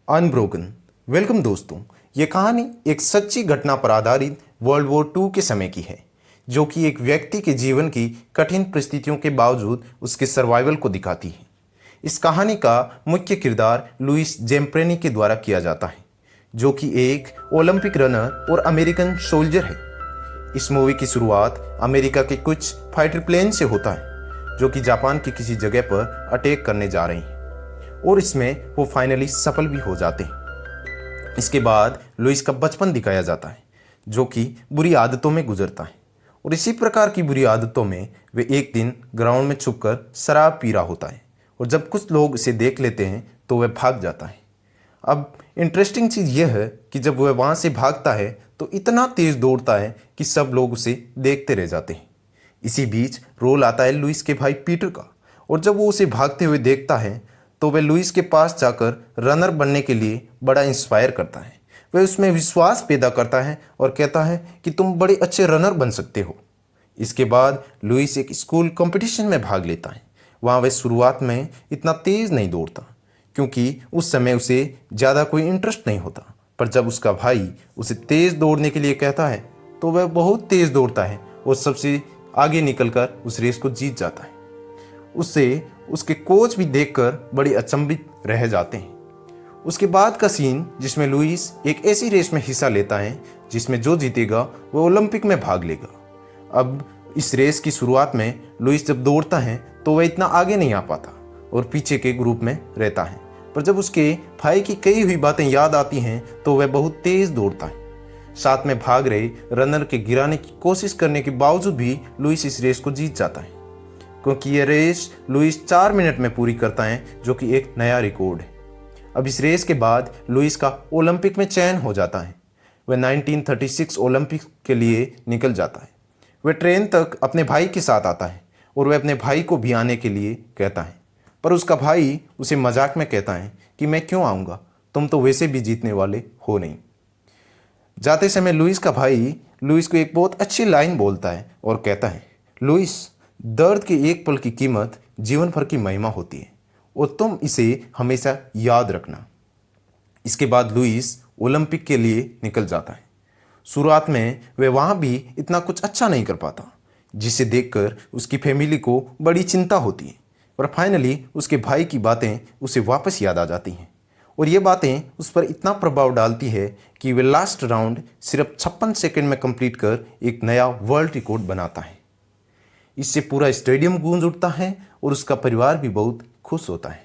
Unbroken. Welcome दोस्तों। ये कहानी एक सच्ची घटना पर आधारित वर्ल्ड वॉर टू के समय की है, जो कि एक व्यक्ति के जीवन की कठिन परिस्थितियों के बावजूद उसके सर्वाइवल को दिखाती है। इस कहानी का मुख्य किरदार लुइस जेम्प्रेनी के द्वारा किया जाता है, जो कि एक ओलंपिक रनर और अमेरिकन सोल्जर है। इस मूवी की शुरुआत अमेरिका के कुछ फाइटर प्लेन से होता है, जो कि जापान की किसी जगह पर अटैक करने जा रहे हैं, और इसमें वो फाइनली सफल भी हो जाते हैं। इसके बाद लुइस का बचपन दिखाया जाता है, जो कि बुरी आदतों में गुजरता है, और इसी प्रकार की बुरी आदतों में वे एक दिन ग्राउंड में छुपकर शराब पी रहा होता है, और जब कुछ लोग इसे देख लेते हैं तो वह भाग जाता है। अब इंटरेस्टिंग चीज़ यह है कि जब वह वहाँ से भागता है तो इतना तेज़ दौड़ता है कि सब लोग उसे देखते रह जाते हैं। इसी बीच रोल आता है लुइस के भाई पीटर का, और जब वो उसे भागते हुए देखता है तो वह लुइस के पास जाकर रनर बनने के लिए बड़ा इंस्पायर करता है। वह उसमें विश्वास पैदा करता है और कहता है कि तुम बड़े अच्छे रनर बन सकते हो। इसके बाद लुइस एक स्कूल कंपटीशन में भाग लेता है। वहाँ वह शुरुआत में इतना तेज़ नहीं दौड़ता, क्योंकि उस समय उसे ज़्यादा कोई इंटरेस्ट नहीं होता। पर जब उसका भाई उसे तेज़ दौड़ने के लिए कहता है तो वह बहुत तेज़ दौड़ता है और सबसे आगे निकलकर उस रेस को जीत जाता है। उससे उसके कोच भी देखकर बड़े अचंभित रह जाते हैं। उसके बाद का सीन जिसमें लुइस एक ऐसी रेस में हिस्सा लेता है जिसमें जो जीतेगा वो ओलंपिक में भाग लेगा। अब इस रेस की शुरुआत में लुइस जब दौड़ता है तो वह इतना आगे नहीं आ पाता और पीछे के ग्रुप में रहता है। पर जब उसके भाई की कही हुई बातें याद आती हैं तो वह बहुत तेज दौड़ता है। साथ में भाग रहे रनर के गिराने की कोशिश करने के बावजूद भी लुइस इस रेस को जीत जाता है, क्योंकि यह रेस लुइस 4 मिनट में पूरी करता है, जो कि एक नया रिकॉर्ड है। अब इस रेस के बाद लुइस का ओलंपिक में चयन हो जाता है। वह 1936 ओलंपिक के लिए निकल जाता है। वह ट्रेन तक अपने भाई के साथ आता है और वह अपने भाई को भी आने के लिए कहता है, पर उसका भाई उसे मजाक में कहता है कि मैं क्यों आऊँगा, तुम तो वैसे भी जीतने वाले हो नहीं। जाते समय लुइस का भाई लुइस को एक बहुत अच्छी लाइन बोलता है और कहता है, लुइस, दर्द के एक पल की कीमत जीवन भर की महिमा होती है और तुम इसे हमेशा याद रखना। इसके बाद लुइस ओलंपिक के लिए निकल जाता है। शुरुआत में वह वहाँ भी इतना कुछ अच्छा नहीं कर पाता, जिसे देखकर उसकी फैमिली को बड़ी चिंता होती है। पर फाइनली उसके भाई की बातें उसे वापस याद आ जाती हैं, और ये बातें उस पर इतना प्रभाव डालती है कि वह लास्ट राउंड सिर्फ 56 सेकंड में कंप्लीट कर एक नया वर्ल्ड रिकॉर्ड बनाता है। इससे पूरा स्टेडियम गूंज उठता है और उसका परिवार भी बहुत खुश होता है।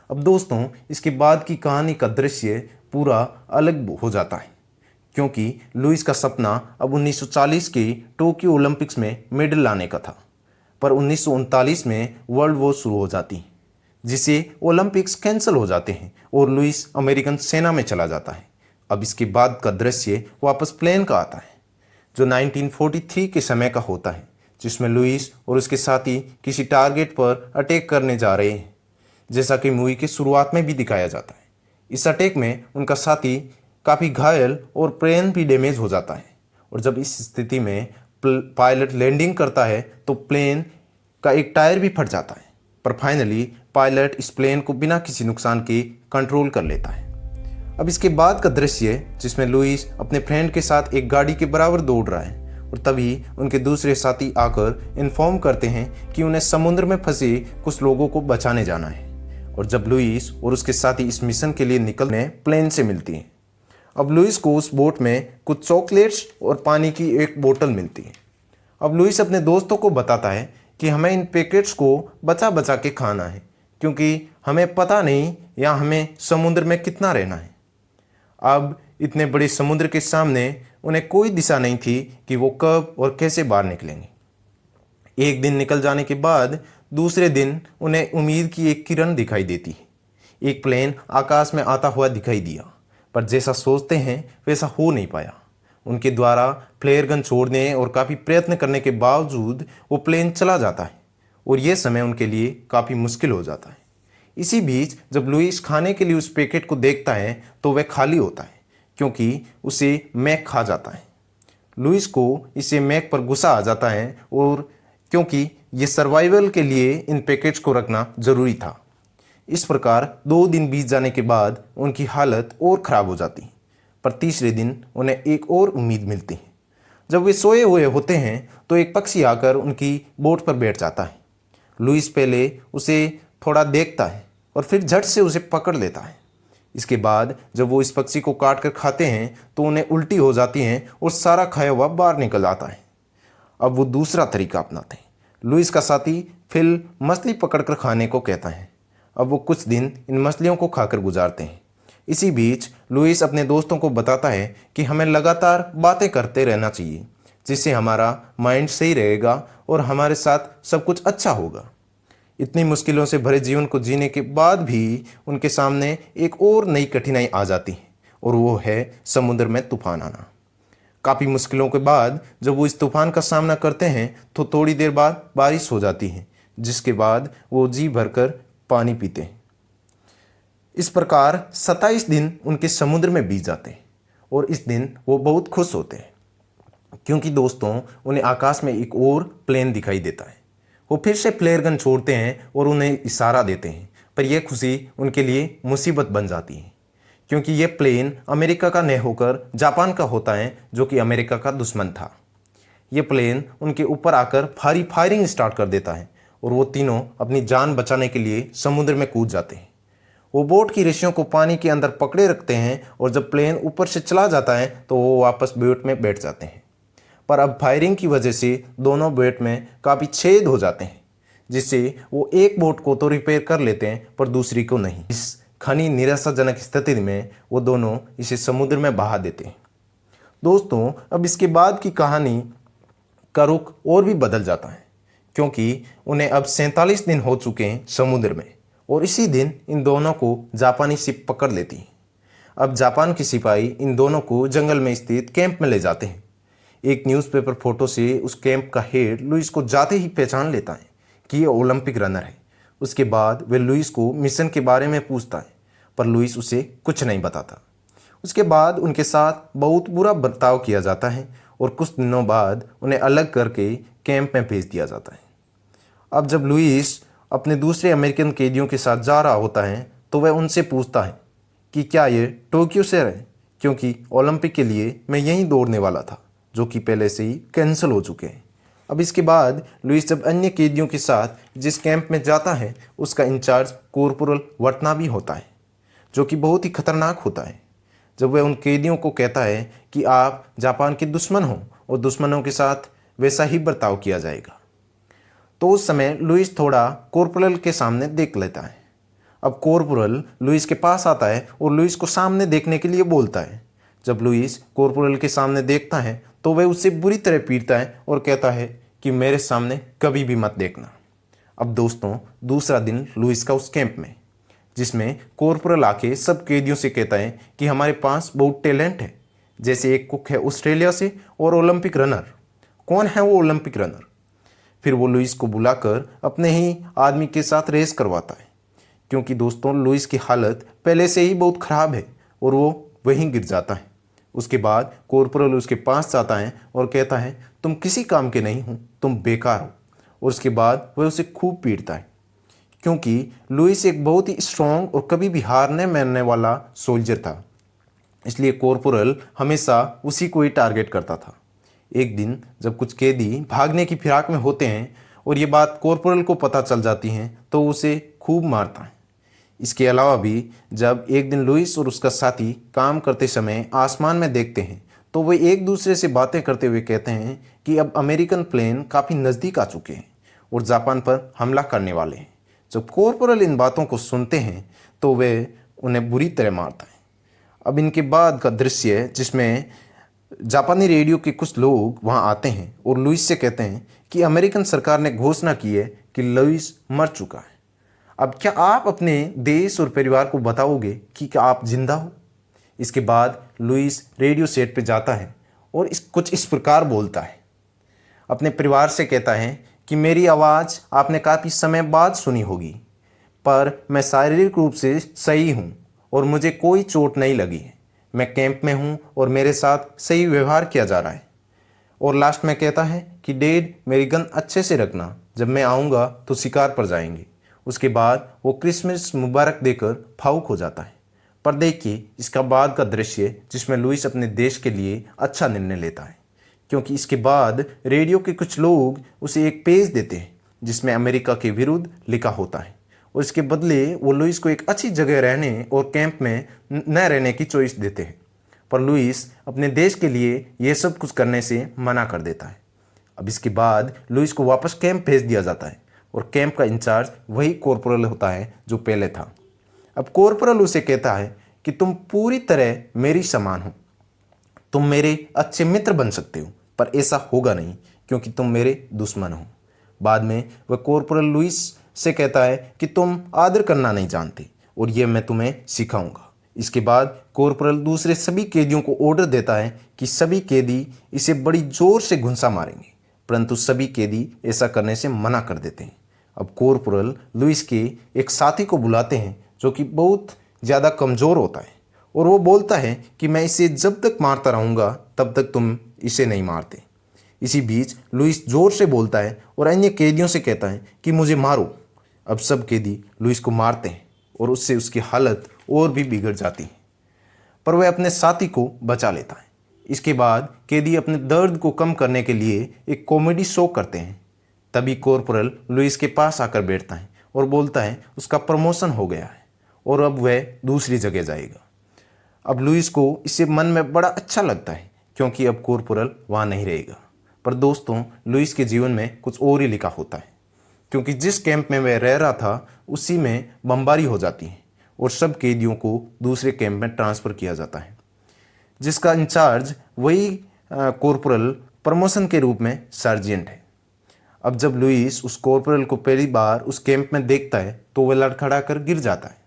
अब दोस्तों, इसके बाद की कहानी का दृश्य पूरा अलग हो जाता है, क्योंकि लुइस का सपना अब 1940 के टोक्यो ओलंपिक्स में मेडल लाने का था। पर 1939 में वर्ल्ड वॉर शुरू हो जाती है, जिससे ओलंपिक्स कैंसिल हो जाते हैं और लुइस अमेरिकन सेना में चला जाता है। अब इसके बाद का दृश्य वापस प्लेन का आता है, जो 1943 के समय का होता है, जिसमें लुइस और उसके साथी किसी टारगेट पर अटैक करने जा रहे हैं, जैसा कि मूवी की शुरुआत में भी दिखाया जाता है। इस अटैक में उनका साथी काफ़ी घायल और प्लेन भी डैमेज हो जाता है, और जब इस स्थिति में पायलट लैंडिंग करता है तो प्लेन का एक टायर भी फट जाता है। पर फाइनली पायलट इस प्लेन को बिना किसी नुकसान के कंट्रोल कर लेता है। अब इसके बाद का दृश्य जिसमें लुइस अपने फ्रेंड के साथ एक गाड़ी के बराबर दौड़ रहा है, और तभी उनके दूसरे साथी आकर इन्फॉर्म करते हैं कि उन्हें समुद्र में फंसे कुछ लोगों को बचाने जाना है। और जब लुइस और उसके साथी इस मिशन के लिए निकलने प्लेन से मिलती हैं। अब लुइस को उस बोट में कुछ चॉकलेट्स और पानी की एक बोतल मिलती है। अब लुइस अपने दोस्तों को बताता है कि हमें इन पैकेट्स को बचा बचा के खाना है, क्योंकि हमें पता नहीं या हमें समुद्र में कितना रहना है। अब इतने बड़े समुद्र के सामने उन्हें कोई दिशा नहीं थी कि वो कब और कैसे बाहर निकलेंगे। एक दिन निकल जाने के बाद दूसरे दिन उन्हें उम्मीद की एक किरण दिखाई देती है। एक प्लेन आकाश में आता हुआ दिखाई दिया, पर जैसा सोचते हैं वैसा हो नहीं पाया। उनके द्वारा फ्लेयर गन छोड़ने और काफ़ी प्रयत्न करने के बावजूद वो प्लेन चला जाता है, और यह समय उनके लिए काफ़ी मुश्किल हो जाता है। इसी बीच जब लुइस खाने के लिए उस पैकेट को देखता है तो वह खाली होता है, क्योंकि उसे मैक खा जाता है। लुइस को इसे मैक पर गुस्सा आ जाता है, और क्योंकि ये सर्वाइवल के लिए इन पैकेट्स को रखना ज़रूरी था। इस प्रकार 2 दिन बीत जाने के बाद उनकी हालत और ख़राब हो जाती है। पर तीसरे दिन उन्हें एक और उम्मीद मिलती है। जब वे सोए हुए होते हैं तो एक पक्षी आकर उनकी बोट पर बैठ जाता है। लुइस पहले उसे थोड़ा देखता है और फिर झट से उसे पकड़ लेता है। इसके बाद जब वो इस पक्षी को काट कर खाते हैं तो उन्हें उल्टी हो जाती है और सारा खाया हुआ बाहर निकल आता है। अब वो दूसरा तरीका अपनाते हैं। लुइस का साथी फिल मछली पकड़कर खाने को कहता है। अब वो कुछ दिन इन मछलियों को खाकर गुजारते हैं। इसी बीच लुइस अपने दोस्तों को बताता है कि हमें लगातार बातें करते रहना चाहिए, जिससे हमारा माइंड सही रहेगा और हमारे साथ सब कुछ अच्छा होगा। इतनी मुश्किलों से भरे जीवन को जीने के बाद भी उनके सामने एक और नई कठिनाई आ जाती है और वो है समुद्र में तूफान आना। काफ़ी मुश्किलों के बाद जब वो इस तूफान का सामना करते हैं तो थोड़ी देर बाद बारिश हो जाती है, जिसके बाद वो जी भरकर पानी पीते हैं। इस प्रकार 27 दिन उनके समुद्र में बीत जाते हैं और इस दिन वो बहुत खुश होते हैं, क्योंकि दोस्तों उन्हें आकाश में एक और प्लेन दिखाई देता है। वो फिर से फ्लेयर गन छोड़ते हैं और उन्हें इशारा देते हैं, पर यह खुशी उनके लिए मुसीबत बन जाती है, क्योंकि यह प्लेन अमेरिका का नहीं होकर जापान का होता है, जो कि अमेरिका का दुश्मन था। यह प्लेन उनके ऊपर आकर भारी फायरिंग स्टार्ट कर देता है और वो तीनों अपनी जान बचाने के लिए समुद्र में कूद जाते हैं। वो बोट की रस्सियों को पानी के अंदर पकड़े रखते हैं और जब प्लेन ऊपर से चला जाता है तो वो वापस बोट में बैठ जाते हैं। पर अब फायरिंग की वजह से दोनों बोट में काफ़ी छेद हो जाते हैं, जिससे वो एक बोट को तो रिपेयर कर लेते हैं पर दूसरी को नहीं। इस घनी निराशाजनक स्थिति में वो दोनों इसे समुद्र में बहा देते हैं। दोस्तों अब इसके बाद की कहानी का रुख और भी बदल जाता है, क्योंकि उन्हें अब 47 दिन हो चुके हैं समुद्र में और इसी दिन इन दोनों को जापानी शिप पकड़ लेती है। अब जापान के सिपाही इन दोनों को जंगल में स्थित कैंप में ले जाते हैं। एक न्यूज़पेपर फोटो से उस कैंप का हेड लुइस को जाते ही पहचान लेता है कि ये ओलंपिक रनर है। उसके बाद वे लुइस को मिशन के बारे में पूछता है, पर लुइस उसे कुछ नहीं बताता। उसके बाद उनके साथ बहुत बुरा बर्ताव किया जाता है और कुछ दिनों बाद उन्हें अलग करके कैंप में भेज दिया जाता है। अब जब लुइस अपने दूसरे अमेरिकन कैदियों के साथ जा रहा होता है तो वह उनसे पूछता है कि क्या ये टोक्यो शहर है, क्योंकि ओलंपिक के लिए मैं यहीं दौड़ने वाला था, जो कि पहले से ही कैंसिल हो चुके हैं। अब इसके बाद लुइस जब अन्य कैदियों के साथ जिस कैंप में जाता है उसका इंचार्ज कॉर्पोरल वटनाबी होता है, जो कि बहुत ही खतरनाक होता है। जब वह उन कैदियों को कहता है कि आप जापान के दुश्मन हो और दुश्मनों के साथ वैसा ही बर्ताव किया जाएगा, तो उस समय लुइस थोड़ा कॉर्पोरल के सामने देख लेता है। अब कॉर्पोरल लुइस के पास आता है और लुइस को सामने देखने के लिए बोलता है। जब लुइस कॉर्पोरल के सामने देखता है तो वह उसे बुरी तरह पीटता है और कहता है कि मेरे सामने कभी भी मत देखना। अब दोस्तों दूसरा दिन लुइस का उस कैंप में, जिसमें कॉर्पोरल आके सब कैदियों से कहता है कि हमारे पास बहुत टैलेंट है, जैसे एक कुक है ऑस्ट्रेलिया से और ओलंपिक रनर। कौन है वो ओलंपिक रनर? फिर वो लुइस को बुलाकर अपने ही आदमी के साथ रेस करवाता है, क्योंकि दोस्तों लुइस की हालत पहले से ही बहुत ख़राब है और वो वहीं गिर जाता है। उसके बाद कॉर्पोरल उसके पास जाता है और कहता है तुम किसी काम के नहीं हो, तुम बेकार हो। और उसके बाद वह उसे खूब पीटता है, क्योंकि लुइस एक बहुत ही स्ट्रॉन्ग और कभी भी हार नहीं मानने वाला सोल्जर था, इसलिए कॉर्पोरल हमेशा उसी को ही टारगेट करता था। एक दिन जब कुछ कैदी भागने की फिराक में होते हैं और ये बात कॉर्पोरल को पता चल जाती है तो उसे खूब मारता है। इसके अलावा भी जब एक दिन लुइस और उसका साथी काम करते समय आसमान में देखते हैं तो वे एक दूसरे से बातें करते हुए कहते हैं कि अब अमेरिकन प्लेन काफ़ी नज़दीक आ चुके हैं और जापान पर हमला करने वाले हैं। जब कॉर्पोरल इन बातों को सुनते हैं तो वे उन्हें बुरी तरह मारता है। अब इनके बाद का दृश्य जिसमें जापानी रेडियो के कुछ लोग वहां आते हैं और लुइस से कहते हैं कि अमेरिकन सरकार ने घोषणा की है कि लुइस मर चुका है। अब क्या आप अपने देश और परिवार को बताओगे कि क्या आप जिंदा हो? इसके बाद लुइस रेडियो सेट पे जाता है और कुछ इस प्रकार बोलता है। अपने परिवार से कहता है कि मेरी आवाज़ आपने काफ़ी समय बाद सुनी होगी, पर मैं शारीरिक रूप से सही हूँ और मुझे कोई चोट नहीं लगी है। मैं कैंप में हूँ और मेरे साथ सही व्यवहार किया जा रहा है। और लास्ट में कहता है कि डैड मेरी गन अच्छे से रखना, जब मैं आऊँगा तो शिकार पर जाएंगे। उसके बाद वो क्रिसमस मुबारक देकर भावुक हो जाता है। पर देखिए इसका बाद का दृश्य जिसमें लुइस अपने देश के लिए अच्छा निर्णय लेता है, क्योंकि इसके बाद रेडियो के कुछ लोग उसे एक पेज देते हैं जिसमें अमेरिका के विरुद्ध लिखा होता है और इसके बदले वो लुइस को एक अच्छी जगह रहने और कैंप में न रहने की चॉइस देते हैं। पर लुइस अपने देश के लिए यह सब कुछ करने से मना कर देता है। अब इसके बाद लुइस को वापस कैंप भेज दिया जाता है और कैंप का इंचार्ज वही कॉर्पोरल होता है जो पहले था। अब कॉर्पोरल उसे कहता है कि तुम पूरी तरह मेरी समान हो, तुम मेरे अच्छे मित्र बन सकते हो, पर ऐसा होगा नहीं क्योंकि तुम मेरे दुश्मन हो। बाद में वह कॉर्पोरल लुइस से कहता है कि तुम आदर करना नहीं जानते और यह मैं तुम्हें सिखाऊंगा। इसके बाद कॉर्पोरल दूसरे सभी कैदियों को ऑर्डर देता है कि सभी कैदी इसे बड़ी जोर से घुंसा मारेंगे, परंतु सभी कैदी ऐसा करने से मना कर देते हैं। अब कॉर्पोरल लुइस के एक साथी को बुलाते हैं जो कि बहुत ज़्यादा कमज़ोर होता है और वो बोलता है कि मैं इसे जब तक मारता रहूँगा तब तक तुम इसे नहीं मारते। इसी बीच लुइस जोर से बोलता है और अन्य कैदियों से कहता है कि मुझे मारो। अब सब कैदी लुइस को मारते हैं और उससे उसकी हालत और भी बिगड़ जाती है, पर वह अपने साथी को बचा लेता है। इसके बाद कैदी अपने दर्द को कम करने के लिए एक कॉमेडी शो करते हैं। तभी कॉर्पोरल लुइस के पास आकर बैठता है और बोलता है उसका प्रमोशन हो गया है और अब वह दूसरी जगह जाएगा। अब लुइस को इससे मन में बड़ा अच्छा लगता है क्योंकि अब कॉर्पोरल वहाँ नहीं रहेगा। पर दोस्तों लुइस के जीवन में कुछ और ही लिखा होता है, क्योंकि जिस कैंप में वह रह रहा था उसी में बमबारी हो जाती है और सब कैदियों को दूसरे कैंप में ट्रांसफ़र किया जाता है, जिसका इंचार्ज वही कॉर्पोरल प्रमोशन के रूप में सर्जेंट है। अब जब लुइस उस कॉर्पोरल को पहली बार उस कैंप में देखता है तो वह लड़खड़ा कर गिर जाता है।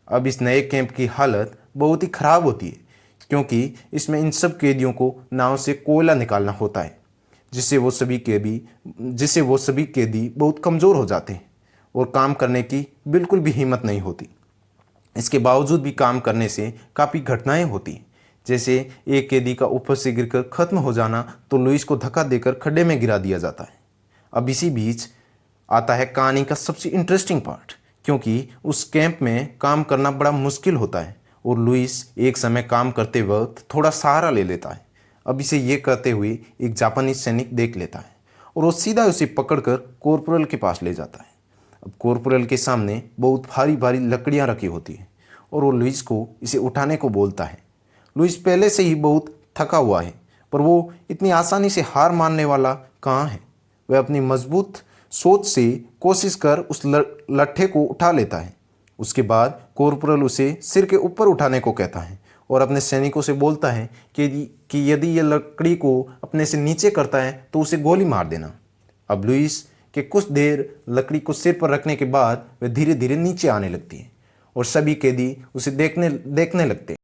अब इस नए कैंप की हालत बहुत ही ख़राब होती है क्योंकि इसमें इन सब कैदियों को नाव से कोयला निकालना होता है, जिससे वो सभी कैदी बहुत कमज़ोर हो जाते हैं और काम करने की बिल्कुल भी हिम्मत नहीं होती। इसके बावजूद भी काम करने से काफ़ी घटनाएं होती हैं, जैसे एक कैदी का ऊपर से गिरकर ख़त्म हो जाना तो लुइस को धक्का देकर खड्डे में गिरा दिया जाता है। अब इसी बीच आता है कहानी का सबसे इंटरेस्टिंग पार्ट, क्योंकि उस कैंप में काम करना बड़ा मुश्किल होता है और लुइस एक समय काम करते वक्त थोड़ा सहारा ले लेता है। अब इसे ये करते हुए एक जापानी सैनिक देख लेता है और वो सीधा उसे पकड़कर कॉर्पोरल के पास ले जाता है। अब कॉर्पोरल के सामने बहुत भारी भारी लकड़ियाँ रखी होती हैं और वो लुइस को इसे उठाने को बोलता है। लुइस पहले से ही बहुत थका हुआ है, पर वो इतनी आसानी से हार मानने वाला कहाँ है। वह अपनी मजबूत सोच से कोशिश कर उस लट्ठे को उठा लेता है। उसके बाद कॉर्पोरल उसे सिर के ऊपर उठाने को कहता है और अपने सैनिकों से बोलता है कि यदि यह लकड़ी को अपने से नीचे करता है तो उसे गोली मार देना। अब लुइस के कुछ देर लकड़ी को सिर पर रखने के बाद वह धीरे धीरे नीचे आने लगती है और सभी कैदी उसे देखने लगते हैं।